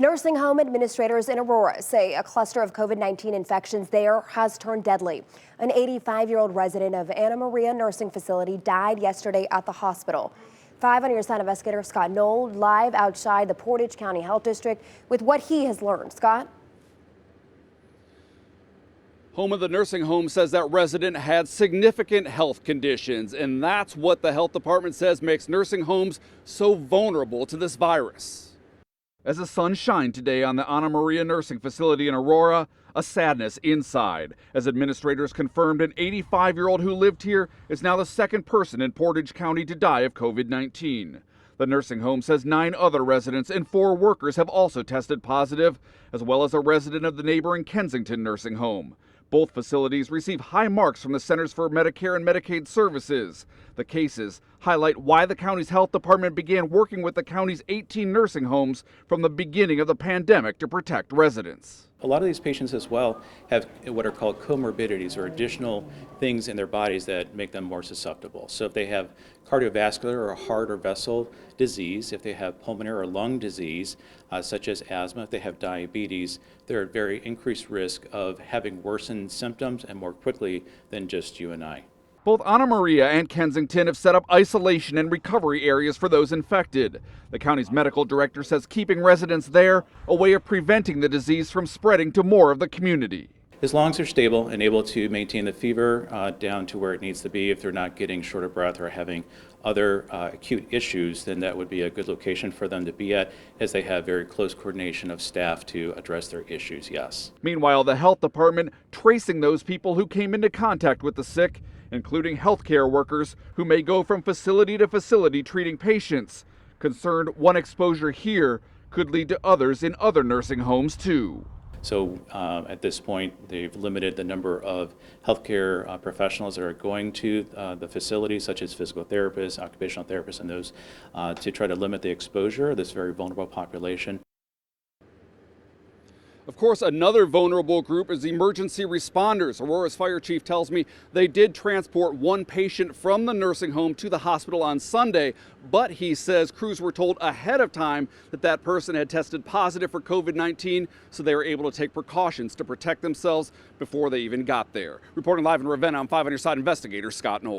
Nursing home administrators in Aurora say a cluster of COVID-19 infections there has turned deadly. An 85-year-old resident of Anna Maria Nursing Facility died yesterday at the hospital. 5 on your side, investigator Scott Knoll live outside the Portage County Health District with what he has learned. Scott? Home of the nursing home says that resident had significant health conditions, and that's what the health department says makes nursing homes so vulnerable to this virus. As the sun shined today on the Anna Maria Nursing Facility in Aurora, a sadness inside, as administrators confirmed an 85-year-old who lived here is now the second person in Portage County to die of COVID-19. The nursing home says 9 other residents and 4 workers have also tested positive, as well as a resident of the neighboring Kensington nursing home. Both facilities receive high marks from the Centers for Medicare and Medicaid Services. The cases highlight why the county's health department began working with the county's 18 nursing homes from the beginning of the pandemic to protect residents. A lot of these patients as well have what are called comorbidities, or additional things in their bodies that make them more susceptible. So if they have cardiovascular or heart or vessel disease, if they have pulmonary or lung disease, such as asthma, if they have diabetes, they're at very increased risk of having worsened symptoms and more quickly than just you and I. Both Anna Maria and Kensington have set up isolation and recovery areas for those infected. The county's medical director says keeping residents there a way of preventing the disease from spreading to more of the community. As long as they're stable and able to maintain the fever down to where it needs to be, if they're not getting short of breath or having other acute issues, then that would be a good location for them to be at, as they have very close coordination of staff to address their issues, yes. Meanwhile, the health department tracing those people who came into contact with the sick, including healthcare workers who may go from facility to facility treating patients. Concerned one exposure here could lead to others in other nursing homes too. So at this point, they've limited the number of healthcare professionals that are going to the facilities, such as physical therapists, occupational therapists, and those to try to limit the exposure of this very vulnerable population. Of course, another vulnerable group is emergency responders. Aurora's fire chief tells me they did transport one patient from the nursing home to the hospital on Sunday, but he says crews were told ahead of time that that person had tested positive for COVID-19, so they were able to take precautions to protect themselves before they even got there. Reporting live in Ravenna, I'm 5 on your side investigator Scott Knoll.